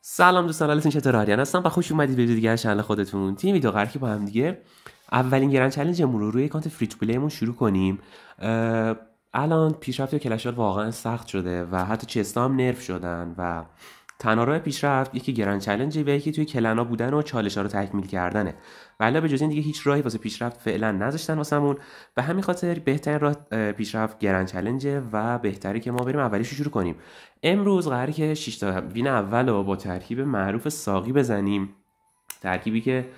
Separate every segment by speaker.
Speaker 1: سلام دوستان، حالتون چطور؟ آریان هستم و خوش اومدید به ویدیو دیگه از چنل خودتون. تیم ویدیو قراره که با هم دیگه اولین گرند چالنجمون رو روی اکانت فری تو پلیمون شروع کنیم. الان پیشرفت کلش رایال واقعا سخت شده و حتی چستا هم نرف شدن و تنها راه پیشرفت یکی گرند چالنجه و یکی توی کلنا بودن و چالش‌ها رو تکمیل کردنه. ولی به جز این دیگه هیچ راهی واسه پیشرفت فعلا نذاشتن واسمون. به همین خاطر بهترین راه پیشرفت گرند چالنجه و بهتره که ما بریم اولیش رو شروع کنیم. امروز قراره که 6 تا وین اول رو با ترکیب معروف ساقی بزنیم. ترکیبی که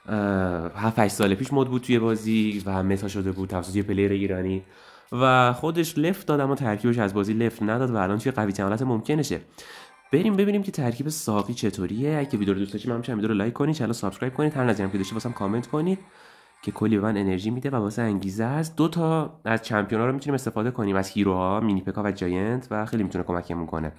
Speaker 1: 7-8 سال پیش مد بود توی بازی و متا شده بود توسط یه پلیر ایرانی و خودش لفت داد، اما ترکیبش از بازی لفت نداد و الان توی قوی ترین حالت ممکنشه. بریم ببینیم که ترکیب ساقی چطوریه. اگه ویدیو رو دوست داشتید همین ویدیو رو لایک کنید، چنل رو سابسکرایب کنید، هر نظری هم که داشتید واسم کامنت کنید که کلی به من انرژی میده و واسه انگیزه است. دو تا از چمپیون‌ها رو میتونیم استفاده کنیم، از هیروها، مینی پکا و جاینت، و خیلی میتونه کمکمون کنه.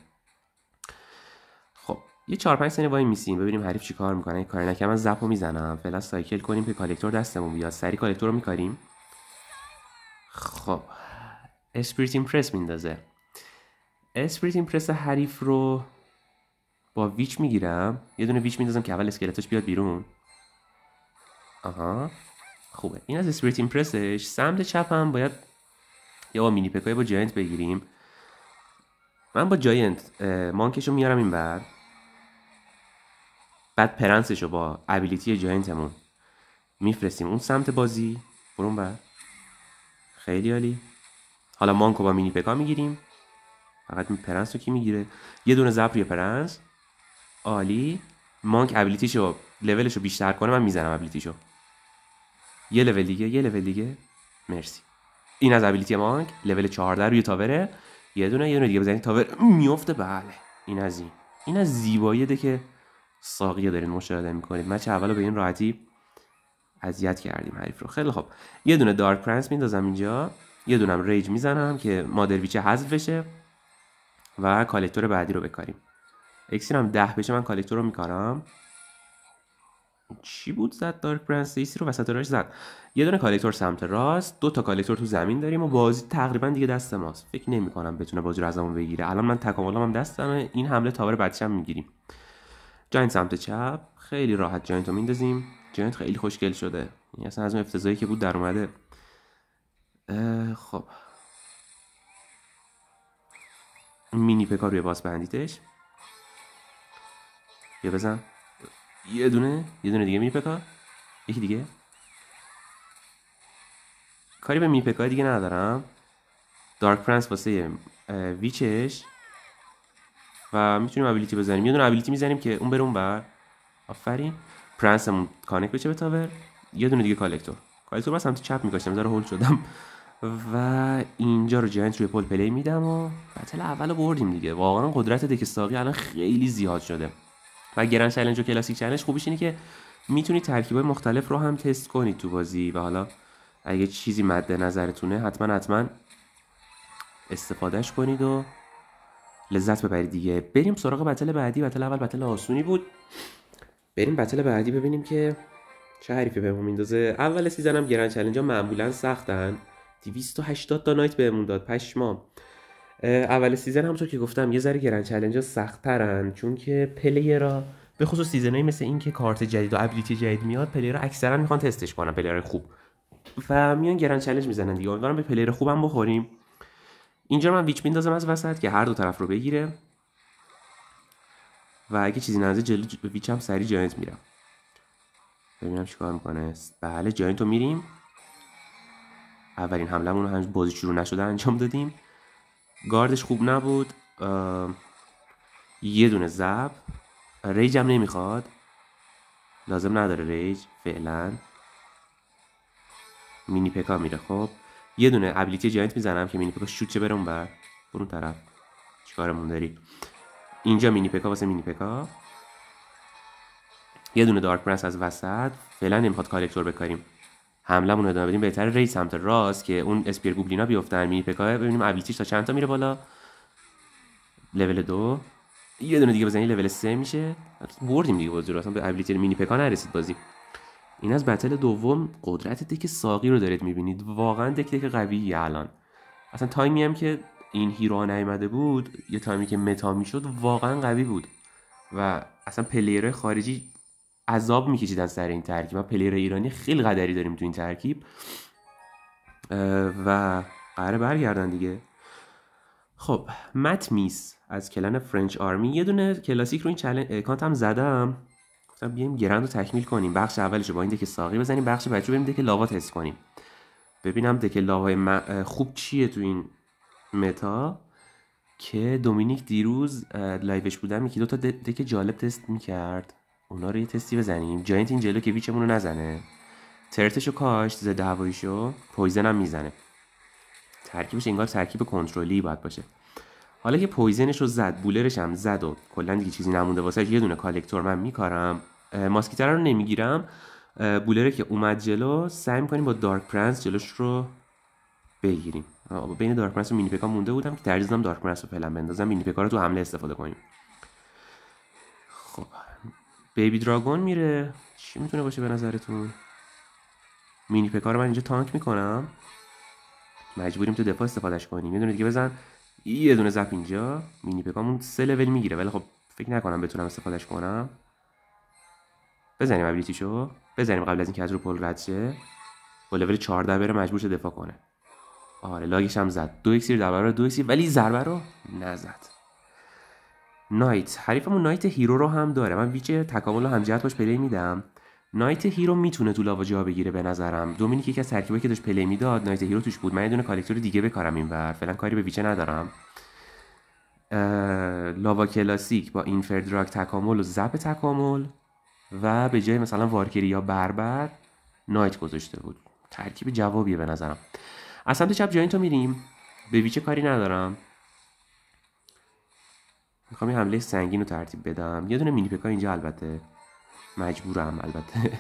Speaker 1: خب یه 4-5 ثانیه وای میسیم ببینیم حریف چیکار میکنه. این کار نکنه من زپو میزنم. فعلا سایکل کنیم که کالکتور دستمون بیاد. سری کالکتور رو میکاریم. خب اسپریت ایمپرس میندازه. اسپریت ایمپرس حریف رو با ویچ میگیرم. یه دونه ویچ میندازم که اول اسکلتاش بیاد بیرون. آها خوبه. این از اسپریت ایمپرسش. سمت چپم باید یا با مینی پکای با جاینت بگیریم. من با جاینت مانکشو میارم این بر، بعد پرنسشو با ابیلیتی جاینتمون میفرستیم اون سمت بازی. برون بر. خیلی عالی. حالا مانکو با مینی پکا میگیریم. فقط پرنس رو کی میگیره؟ یه دونه زب روی پرنس. عالی. مانک ابیلیتیشو لولشو بیشتر کنه من میزنم ابیلیتیشو. یه لول دیگه، یه لول دیگه. مرسی. این از ابیلیتی مانک. لول 14 روی تاوره. یه دونه دیگه بزنید تاور میفته. بله این از زیبایی ده که ساقیه دارین مشاهده میکنید. مچ اولو به این راحتی اذیت کردیم حریف رو. خیلی خوب. یه دونه دارک پرنس میندازم اینجا. یه دونم ریج میزنم که مادر ویچه حذف بشه و کالکتور بعدی رو بکاریم. اکسیرم 10 بشه من کالکتور رو میکارم. چی بود زد دارک پرنس؟ ایسی رو وسط راش زد. یه دونه کالکتور سمت راست، دو تا کالکتور تو زمین داریم و بازی تقریبا دیگه دست ماست. فکر نمی‌کنم بتونه بازی رو ازمون بگیره. الان من تکاملم هم دستمه. این حمله تاور بعدش هم میگیریم. جاینت سمت چپ. خیلی راحت جاینت رو میندازیم. جاینت خیلی خوشگل شده. این اصلا از اون افتضاحی که بود در اومده. خب مینی پکا روی باس بندیتش. بیا بزن. یه دونه دیگه مینی پکا. یکی دیگه. کاری به مینی پکای دیگه ندارم. دارک پرنس واسه ویچش و میتونیم ابیلیتی بزنیم. یه دونه ابیلیتی میزنیم که اون بره اون بر. آفرین. پرنسمون کانکت بشه به تاور. یه دونه دیگه کالکتور با سمت چپ میکاشتم. ذره هول شدم و اینجا رو جاینت روی پول پلی میدم و بتل اولو بردیم دیگه. واقعا قدرت دک ساقی الان خیلی زیاد شده و گرند چالش و کلاسیک چالش خوبیش اینه که میتونید ترکیبای مختلف رو هم تست کنید تو بازی و حالا اگه چیزی مد نظرتونه حتما استفادهش کنید و لذت ببرید دیگه. بریم سراغ بتل بعدی. بتل اول بتل آسونی بود. بریم بتل بعدی ببینیم که چه حریفی بهمون میندازه. اول سیزنم گرند چالنجا معمولا سختن. 280 تا نایت بهمون داد. پشمام. اول سیزن همونطور که گفتم یه ذره گرند چالنجا سخت‌ترن، چون که پلیرها به خصوص سیزنایی مثل این که کارت جدید و ابیلیتی جدید میاد پلیرها اکثرا میخوان تستش کنن، پلیرهای خوب، و میان گرند چالش میزنن دیگه. امیدوارم به پلیر خوبم بخوریم. اینجا من ویچ میندازم از وسط که هر دو طرف رو بگیره و اگه چیزی نزده جلو ویچ هم سری جاینت میرم. ببینم چیکار میکنه. بله جاینت رو میریم. اولین حملهمون رو هنوز بازی شروع نشده انجام دادیم. گاردش خوب نبود. یه دونه زب. ریج هم نمیخواد. لازم نداره ریج فعلا. مینی پکا میره. خب یه دونه ابیلیتی جاینت میزنم که مینی پکا شوت چه بره اون بر. برون طرف. چیکارمون داری؟ اینجا مینی پکا واسه مینی پکا. یه دونه دارک پرنس از وسط. فعلا نمیخواد کالکتور بکاریم. حملهمون ادامه بدیم. بهتره ریج سمت راست که اون اسپیر گوبلینا بیافتن. مینی پکا ببینیم ابیلیتیش تا چند تا میره بالا. لول 2. یه دونه دیگه بزنی لول 3 میشه. بردیم دیگه بازی رو. اصلا به ابیلیتی مینی پکا نرسید بازی. این از بتل دوم. قدرت دک ساقی رو دارید میبینید. واقعا دک قویه الان. اصلا تایمی هم که این هیرو نیومده بود، یه تایمی که متا میشد واقعا قوی بود و اصلا پلیرهای خارجی عذاب میکشیدن سر این ترکیب. ما پلیر ایرانی خیلی قدری داریم تو این ترکیب و قراره برگردن دیگه. خب مت میس از کلن فرنچ آرمی یه دونه کلاسیک رو این اکانت هم زدم، گفتم بیایم گرند رو تکمیل کنیم. بخش اولش رو با این دک ساقی بزنیم، بخش بعدی رو بریم دک لاوا تست کنیم، ببینم دک لاوای خوب چیه تو این متا. که دومینیک دیروز لایوش بودم یکی دو تا دک جالب تست میکرد، اونا رو یه تستی بزنیم. جاینت این جلو که ویچمون رو نزنه، ترتشو کاشت، ضد هواییشو، پویزن هم میزنه. ترکیبش انگار ترکیب کنترلی باید باشه. حالا که پویزنش رو زد، بولرش هم زد و کلا دیگه چیزی نمونده واسه یه دونه کالکتور من میکارم. ماسکیتر رو نمیگیرم. بولره که اومد جلو سعی میکنیم با دارک پرنس جلوش رو بگیریم. بین دارک پرنس و مینی پکا مونده بودم که ترجیح دادم دارک پرنس رو فعلا بندازم، مینی پکا رو تو حمله استفاده کنیم. خب بیبی دراگون میره، چی میتونه باشه به نظرتون؟ مینی پکا رو من اینجا تانک میکنم، مجبوریم تو دفاع استفادهش کنیم. یه دونه دیگه بزن، یه دونه زپ اینجا، مینی پکامون 3 لول میگیره ولی خب فکر نکنم بتونم استفادهش کنم. بزنیم ابیلیتیشو، بزنیم قبل از اینکه از رو پل رد شه. با لول 14 بره مجبور شه دفاع کنه. آره لاگش هم زد، 2 اکسیر در برابر 2 اکسیر، ولی ضربه رو نزد. نایت، حریفمون نایت هیرو رو هم داره. من ویچ تکامل رو همجهت باش پلی میدم. نایت هیرو میتونه تو لاوا جا بگیره به نظرم. دومینیک یکی از ترکیبایی که داشت پلی میداد نایت هیرو توش بود. من یه دونه کالکتور دیگه بکارم اینور، فعلا کاری به ویچه ندارم. لاوا کلاسیک با اینفر دراگ تکامل و زپ تکامل و به جای مثلا وارکری یا بربر نایت گذاشته بود. ترکیب جوابیه به نظرم. از سمت چپ جاینتو میریم، به ویچه کاری ندارم، میخوام یه حمله سنگین رو ترتیب بدم. یه دونه مینی پکا اینجا البته مجبورم البته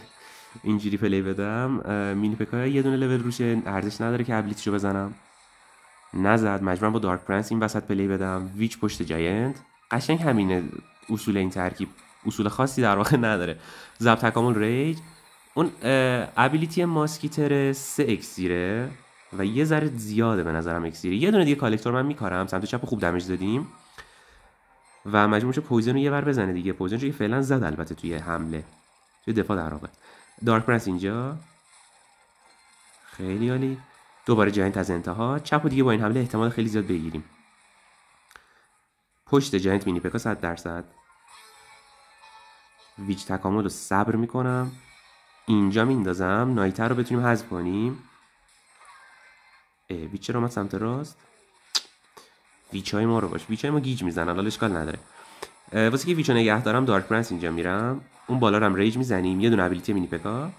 Speaker 1: اینجوری پلی بدم. مینی پکا یه دونه لول روشه، ارزش نداره که ابیلیتیشو بزنم. نزد، مجبورم با دارک پرنس این وسط پلی بدم. ویچ پشت جاینت، قشنگ همینه اصول این ترکیب، اصول خاصی در واقع نداره. ضبط تکامل ریج، اون ابیلیتی ماسکیتر 3 اکسیره و یه ذره زیاده به نظرم اکسیره. یه دونه دیگه کالکتور من میکارم، سمت چپ خوب دمیج دادیم و مجبور میشه پویزن رو یه ور بزنه دیگه. پویزن رو که فعلا زد البته توی حمله، توی دفاع در واقع. دارک پرنس اینجا، خیلی عالی. دوباره جاینت از انتها، چپ و دیگه با این حمله احتمال خیلی زیاد بگیریم. پشت جاینت مینی پکا 100%. ویچ تکامل رو صبر میکنم، اینجا میندازم نایتر رو بتونیم حذف کنیم. ویچ رو اومد سمت راست، ویچ های ما رو باش، ویچ های ما گیج میزنن، حالا اشکال نداره. واسه که ویچو نگه دارم دارک پرنس اینجا میرم، اون بالا رو هم ریج میزنیم. یه دونه ابیلیتی مینی پکا،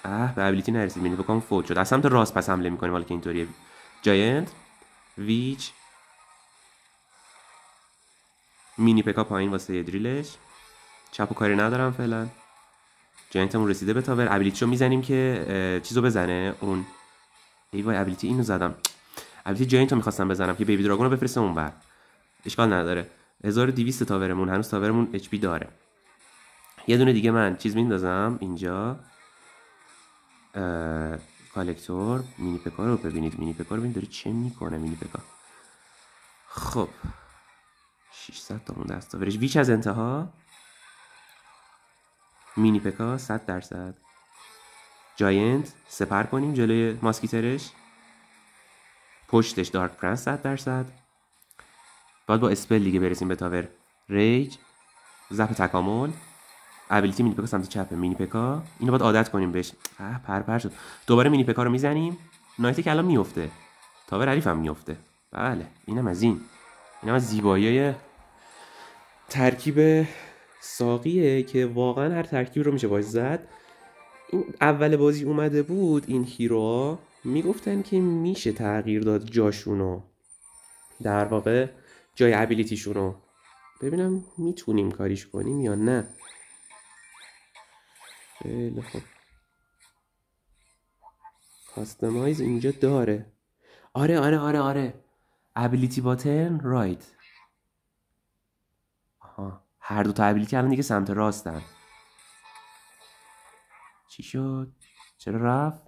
Speaker 1: به ابیلیتی نرسید، مینی پکام فوت شد. از سمت راست پس حمله میکنیم حالا که اینطوریه. جاینت، ویچ، مینی پکا پایین واسه یه دریلش. چپ و کاری ندارم فعلا. جاینتمون رسیده به تاور، ابیلیتیشو میزنیم که چیزو بزنه. اون ای وای ابیلیتی اینو زدم، ابیلیتی جاینتو میخواستم بزنم که بیبی دراگون رو بفرسته اونور. اشکال نداره، 1200 تاورمون، هنوز تاورمون اچ پی داره. یه دونه دیگه من چیز میندازم اینجا، کالکتور. مینی پکا رو ببینید، مینی پکا رو ببینید داره چه میکنه مینی پکا. خب 600 تا مونده است تاورش. ویچ از انتها، مینی پکا 100%. جاینت سپر کنیم جلوی ماسکیترش، پشتش دارک پرنس 100%. باید با اسپل دیگه برسیم به تاور. ریج، زپ تکامل، ابیلیتی مینی پکا سمت چپ مینی پکا، اینو باید عادت کنیم بهش. پر شد. دوباره مینی پکا رو میزنیم، نایت که الان میفته، تاور حریف هم میفته. بله اینم از اینم از زیبایی ترکیب ساقیه که واقعا هر ترکیب رو میشه باش زد. این اول بازی اومده بود این هیروها میگفتن که میشه تغییر داد جاشونو، در واقع جای ابیلیتیشونو. ببینم میتونیم کاریش کنیم یا نه. خیلی خوب، کاستمایز اینجا داره. آره ابیلیتی باتن رایت. آها هر دو تا ابیلیتی الان دیگه سمت راستن. چی شد؟ چرا رفت؟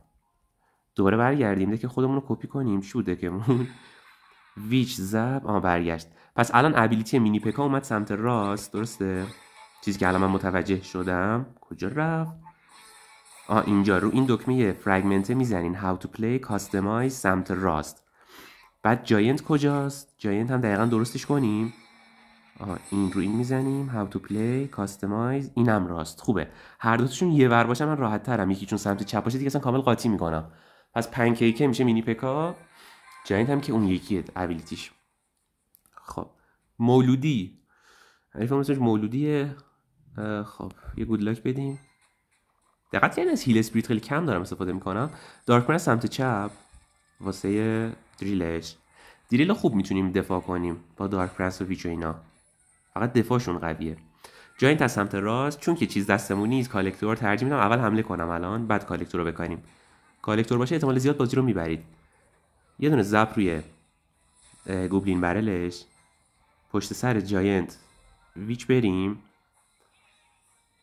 Speaker 1: دوباره برگردیم که خودمون رو کپی کنیم. شده که ویچ زب برگشت. پس الان ابیلیتی مینی پکا اومد سمت راست، درسته؟ چیزی که الان من متوجه شدم کجا رفت؟ اینجا رو این دکمه فرگمنته میزنین how to play customize سمت راست. بعد جاینت کجاست؟ جاینت هم دقیقا درستش کنیم. این رو این میزنیم how to play customize، اینم راست. خوبه هر دوتاشون یه ور باشن من راحت ترم، یکی چون سمت چپ باشه دیگه اصلا کامل قاطی میکنم. پس پنکیک میشه مینی پکا، جاینت هم که اون یکیه ابیلیتیش. خب مولودی اسمش مولودیه. خب یه گود لاک بدیم. دقت کنید از هیل اسپریت خیلی کم دارم استفاده میکنم. دارک سمت چپ واسه دریلش. دریل خوب میتونیم دفاع کنیم با دارک پرنس و ویچ و اینا، فقط دفاعشون قویه. جاینت از سمت راست، چون که چیز دستمون نیست کالکتور ترجیح میدم اول حمله کنم الان بعد کالکتور رو بکنیم. کالکتور باشه احتمال زیاد بازی رو میبرید. یه دونه زپ روی گوبلین برلش، پشت سر جاینت ویچ بریم.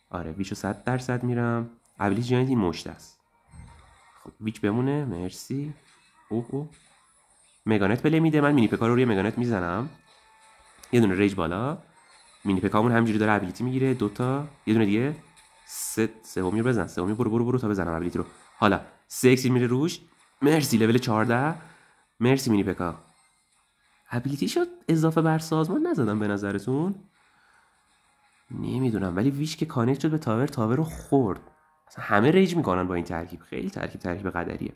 Speaker 1: آره ویچو 100% میرم. ابیلیتی جاینت این مشت است. خب ویچ بمونه مرسی. اوه مگانت پلی میده، من مینی پکا رو روی مگانت میزنم. یه دونه ریج بالا، مینی پکامون همینجوری داره ابیلیتی میگیره. دوتا یه دونه دیگه سومی رو بزن. سومی برو تا بزنم ابیلیتی رو. حالا 3 اکسیر میره روش. مرسی لول 14. مرسی مینی پکا. ابیلیتی شد اضافه بر سازمان نزدم به نظرتون؟ نمیدونم ولی ویش که کانکت شد به تاور رو خورد. اصلا همه ریج میکنن با این ترکیب، خیلی ترکیب قدریه.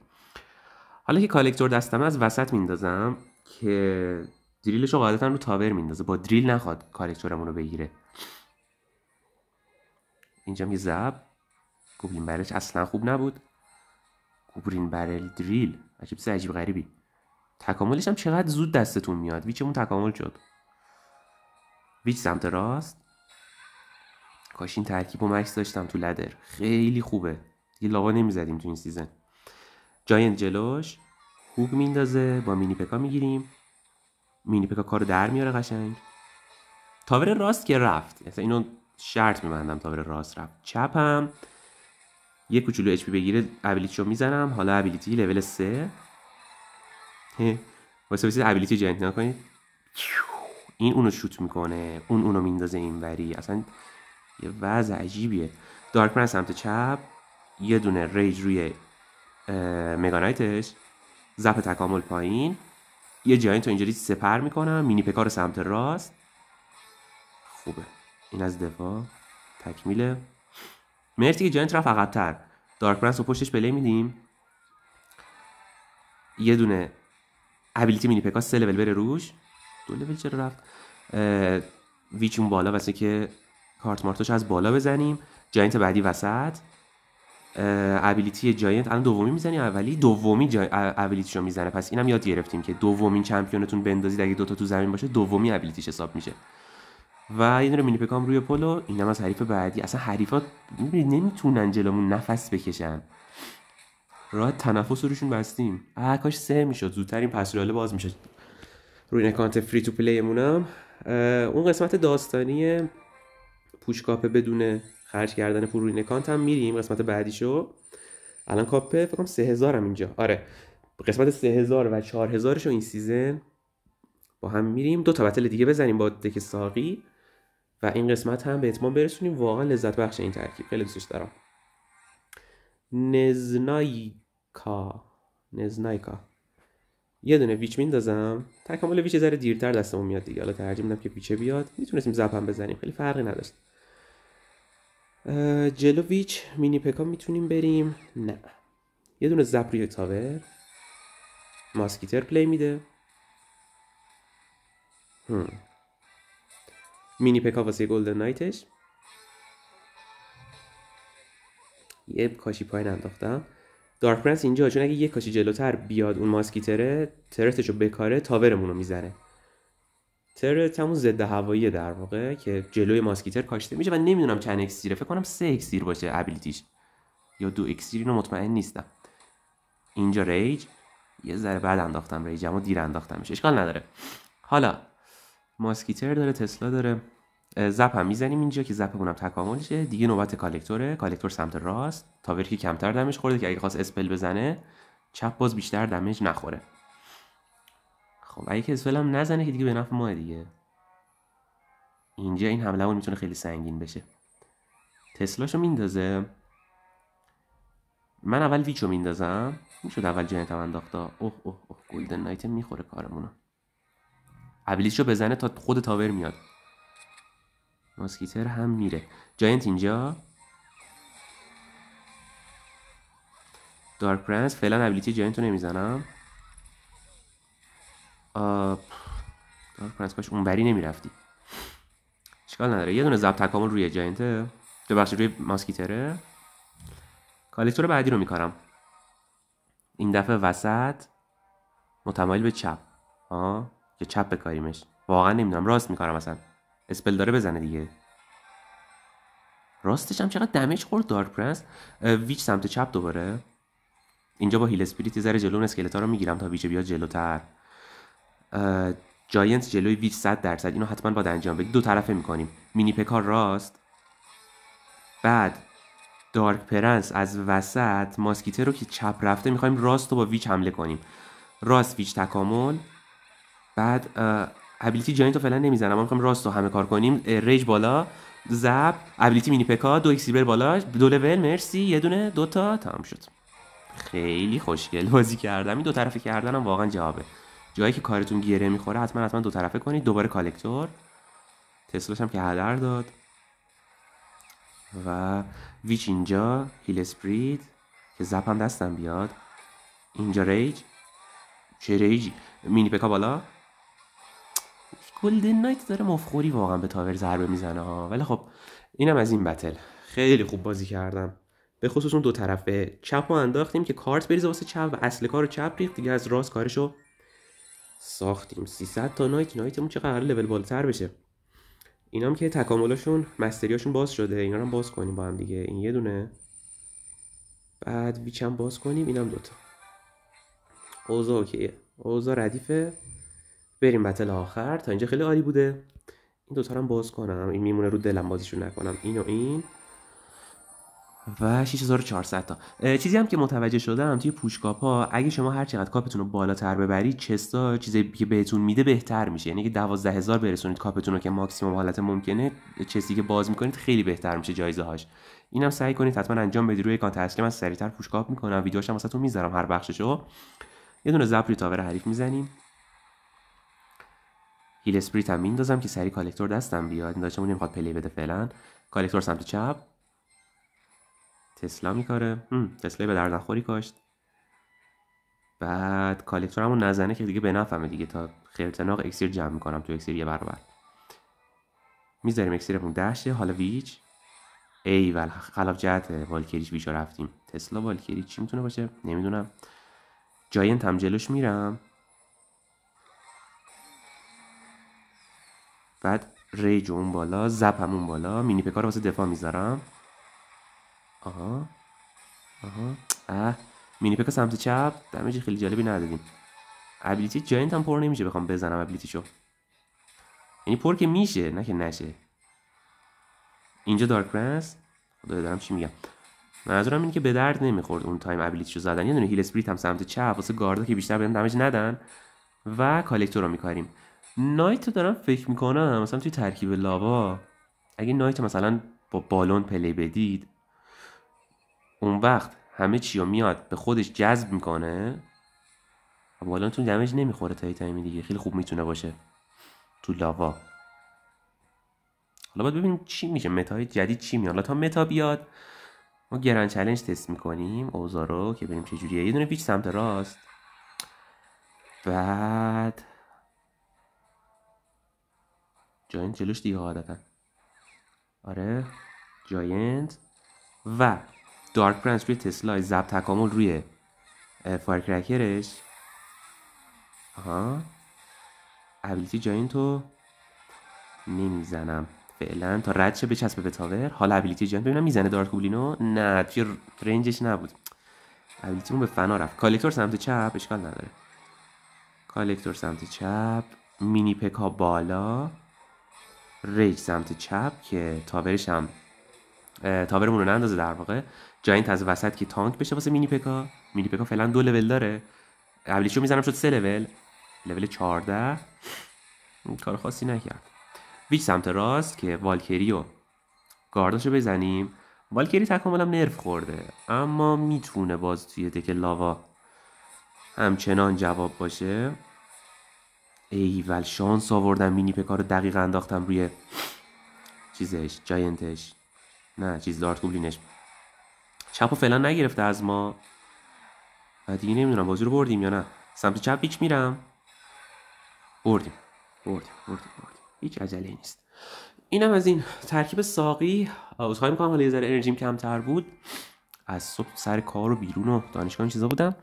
Speaker 1: حالا که کالکتور دستمه از وسط میندازم که دریلش رو قاعدتا رو تاور میندازه، با دریل نخواد کالکتورمون رو بگیره. اینجا یه زب گوبلین برلش اصلا خوب نبود. گوبلین برل دریل عجیب غریبی. تکاملش هم چقدر زود دستتون میاد. ویچمون تکامل شد. ویچ سمت راست. کاش این ترکیب و مکس داشتم تو لدر، خیلی خوبه دیگه. لاوا نمیزدیم تو این سیزن. جاینت جلوش هوگ میندازه، با مینی پکا میگیریم. مینی پکا کارو در میاره قشنگ. تاور راست که رفت، مثلا اینو شرط میبندم تاور راست رفت. چپم یه کوچولو اچ پی بگیره ابیلیتیشو میزنم. حالا ابیلیتی لول 3 واسه ابیلیتی جاینت نکنید. این اونو شوت میکنه، اونو میندازه اینوری. اصلا یه وضع عجیبیه. دارک پرنس سمت چپ، یه دونه ریج روی مگانایتش، زپ تکامل پایین. یه جاینت رو اینجوری سپر میکنم. مینی پکا رو سمت راست. خوبه این از دفاع تکمیله. مرسی که جاینت رفت عقب‌تر. دارک پرنس رو پشتش پلی میدیم. یه دونه ابیلیتی مینی پکا 3 لول بره روش. 2 لول چرا رفت؟ ویچ اون بالا واسه که کارت مارتوش از بالا بزنیم. جاینت بعدی وسط. ابیلیتی جاینت الان دومی میزنی، اولی دومی ابیلیتیشو میزنه. پس اینم یاد گرفتیم که دومین چمپیونتون بندازید اگه دوتا تو زمین باشه دومی ابیلیتیش حساب میشه. و یه دونه مینی پکام روی پلو. اینم از حریف بعدی. اصلا حریفات نمیتونن جلومون نفس بکشن، راه تنفس روشون بستیم. کاش 3 میشد زودتر این پسوراله باز میشد. روی اکانت فری تو پلیمونم اون قسمت داستانی پوشکاپه بدون خرج کردن پول روی اکانت هم میریم. قسمت بعدیشو الان کاپه فکر کنم 3000 هم اینجا. آره قسمت 3000 و 4000 شو این سیزن با هم میریم. 2 تا بتل دیگه بزنیم با دک ساقی و این قسمت هم به اتمام برسونیم. واقعا لذت بخش این ترکیب، خیلی دوستش دارم. نزنایکا یه دونه ویچ میندازم. تکامل ویچ ذره دیرتر دستمون میاد دیگه. حالا ترجیح میدم که ویچ بیاد. میتونستیم زپ هم بزنیم، خیلی فرقی نداشت. جلو ویچ مینی پکا میتونیم بریم. نه یه دونه زپ روی تاور. ماسکیتر پلی میده. مینی پکا واسه گلدن نایتش. یه کاشی پایین انداختم. دارک پرنس اینجا چون اگه یه کاشی جلوتر بیاد اون ماسکیتره ترتشو بکاره تاورمون رو میزنه. ترت همون ضد هواییه در واقع که جلوی ماسکیتر کاشته میشه و نمیدونم چند اکسیره. فکر کنم 3 اکسیر باشه ابیلیتیش یا 2 اکسیر، اینو مطمئن نیستم. اینجا ریج یه ذره بعد انداختم ریجمو، دیر انداختمش، اشکال نداره. حالا ماسکیتر داره، تسلا داره. زپ هم میزنیم اینجا که زپمون هم تکامل شه. دیگه نوبت کالکتوره. کالکتور سمت راست. تاور که کمتر دمیج خورده که اگه خواست اسپل بزنه چپ باز بیشتر دمیج نخوره. خب اگه که اسپل هم نزنه که دیگه به نفع ماه دیگه. اینجا این حمله‌مون میتونه خیلی سنگین بشه. تسلاشو میندازه. من اول ویچو میندازم. میشد اول جاینتم انداختا. اوه اوه اوه گلدن نایت میخوره کارمونو. ابیلیتیشو بزنه تا خود تاور میاد. ماسکیتر هم میره. جاینت اینجا. دارک پرنس فعلا ابیلیتی جاینتو نمیزنم. دارک پرنس کاش اونوری نمیرفتی. اشکال نداره. یه دونه ضبط تکامل روی جاینته. ببخشید روی ماسکیتره. کالکتور بعدی رو میکارم. این دفعه وسط متمایل به چپ. که چپ بکاریمش. واقعا نمیدونم راست میکارم اصلا. اسپل داره بزنه دیگه. راستش هم چقدر دمیج خورد دارک پرنس. ویچ سمت چپ دوباره. اینجا با هیل اسپریت یه ذره جلو اون اسکلتا رو میگیرم تا ویچ بیاد جلوتر. جاینت جلوی ویچ 100%. اینو حتما باید انجام بدید. دو طرفه میکنیم. مینی پکار راست. بعد دارک پرنس از وسط. ماسکیتر رو که چپ رفته میخوایم راست رو با ویچ حمله کنیم. راست ویچ تکامل. بعد ابیلیتی جاینت رو فعلا نمیزنم. ما میخوایم راست رو همه کار کنیم. ریج بالا. زب. ابیلیتی مینی پکا. 2 اکسیبر بالا. 2 لول. مرسی. یه دونه 2 تا تمام شد. خیلی خوشگل بازی کردم. این دو طرفه کردنم واقعا جوابه. جایی که کارتون گیره میخوره حتما دو طرفه کنید. دوباره کالکتور. تسلاش هم که هدر داد. و ویچ اینجا. هیل اسپریت که زب هم دستم بیاد. اینجا ریج. چه ریجی؟ مینی پکا بالا. گلدن نایت داره مفخوری واقعا به تاور ضربه میزنه ها. ولی خب اینم از این بتل. خیلی خوب بازی کردم. به خصوص اون دو طرفه چپ رو انداختیم که کارت بریزه واسه چپ و اصل کارو چپ ریخت دیگه. از راست کارشو ساختیم. 300 تا نایتمون چقدر لول بالاتر بشه. اینام که تکاملاشون مستریاشون باز شده. اینا رو هم باز کنیم با هم دیگه. این یه دونه. بعد ویچ هم باز کنیم. اینم دوتا. اوضاع اوکیه. اوضاع ردیفه. بریم بتل آخر. تا اینجا خیلی عالی بوده. این دوتا رو هم باز کنم. این میمونه رو دلم بازیشون نکنم. این و این. و 6400 تا. چیزی هم که متوجه شدم توی پوشکاپا اگه شما هر چقدر کاپتون رو بالاتر ببرید چستا چیزی که بهتون میده بهتر میشه. یعنی که 12000 برسونید کاپتون رو که ماکسیمم حالت ممکنه. چستی که باز میکنید خیلی بهتر میشه جایزه هاش. اینم سعی کنید حتما انجام بدید. روی اکانت اصلی من سریعتر پوشکاپ میکنم. ویدیوهاش هم واسهتون میذارم هر بخششو. یه دونه زبری تاور حریف میزنیم. هیل اسپریت هم میندازم که سری کالکتور دستم بیاد. این داشتمون نمیخواد پلی بده فعلا. کالکتور سمت چپ. تسلا میکاره. تسلا به درد نخوری کاشت. بعد کالکتور همون نزنه که دیگه به نفعمه دیگه. تا خیرتناق اکسیر جمع میکنم تو اکسیر یه برابر. میذاریم اکسیرمون دشته. حالا ویچ ایول خلاف جهت والکریش ویچو رفتیم. تسلا والکری چی میتونه باشه نمیدونم. جاینت هم جلوش میرم. بعد ریج اون بالا. زپ همون بالا. مینی پکار واسه دفاع میذارم. آها مینی پکا سمت چپ. دمیج خیلی جالبی ندادیم. ابیلیتی جاینت هم پر نمیشه بخوام بزنم ابیلیتیشو. یعنی پر که میشه نه که نشه. اینجا دارک پرنس. خدا دارم چی میگم. منظورم اینه که به درد نمیخورد اون تایم ابیلیتیشو زدن. یه دونه هیل اسپریت هم سمت چپ واسه گاردا که بیشتر بهم دمیج ندن. و کالکتور رو میکاریم. نایت رو دارم فکر میکنم مثلا توی ترکیب لاوا اگه نایت مثلا با بالون پلی بدید اون وقت همه چی رو میاد به خودش جذب میکنه. بالونتون دمیج نمیخوره تا تایمی دیگه. خیلی خوب میتونه باشه تو لاوا. حالا باید ببینیم چی میشه. متاهای جدید چی میاد. حالا تا متا بیاد ما گرند چالش تست میکنیم اوضاع رو که ببینیم چه جوریه. یه دونه ویچ سمت راست. بعد جاینت جلوش دیگه عادتا. آره جاینت و دارک پرنس روی تسلا. زب تکامل روی فایرکرکرش. ابیلیتی جاینتو نمیزنم فعلا تا رد شه بچسبه به تاور. حالا ابیلیتی جاینت ببینم میزنه دارک گوبلینو. نه توی رنجش نبود. ابیلیتیمون به فنا رفت. کالکتور سمت چپ. اشکال نداره. کالکتور سمت چپ. مینی پکا بالا. ریج سمت چپ که تاورش هم تاورمون رو نندازه در واقع. جاینت از وسط که تانک بشه واسه مینی پکا. مینی پکا فعلا 2 لول داره. ابیلیتیشو میزنم شد 3 لول. لول 14. کار خاصی نکرد. ویچ سمت راست که والکری و گارداشو بزنیم. والکری تکاملم نرف خورده، اما میتونه باز توی دک لاوا همچنان جواب باشه. ایول شانس آوردم مینی پکا رو دقیق انداختم روی چیزش، جاینتش، نه چیز دارت گوبلینش. چپو فعلا نگرفته از ما و دیگه نمیدونم بازی رو بردیم یا نه. سمت چپ پیچ میرم. بردیم. هیچ عجله نیست. اینم از این ترکیب ساقی. عذرخواهی میکنم حالا یه ذره انرژیم کمتر بود، از صبح سر کار و بیرون و دانشگاه چیزا بودم،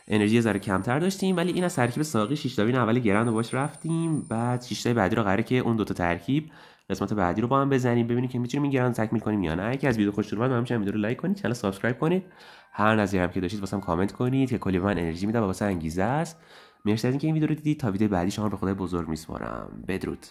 Speaker 1: انرژی یه ذره کمتر داشتیم. ولی این از ترکیب ساقی 6 تا اول گرند رو باش رفتیم. بعد 6 تا بعدی رو قراره که اون دوتا ترکیب قسمت بعدی رو با هم بزنیم، ببینیم که میتونیم این گرند تکمیل کنیم یا نه. اگه از ویدیو خوشتون اومد همچنین ویدیو رو لایک کنید، کانال سابسکرایب کنید، هر نظری هم که داشتید واسم کامنت کنید که کلی به من انرژی میده و واسه انگیزه است. مرسی از اینکه این ویدیو رو دیدید. تا ویدیو بعدی شما رو به خدای بزرگ میسپارم. بدرود.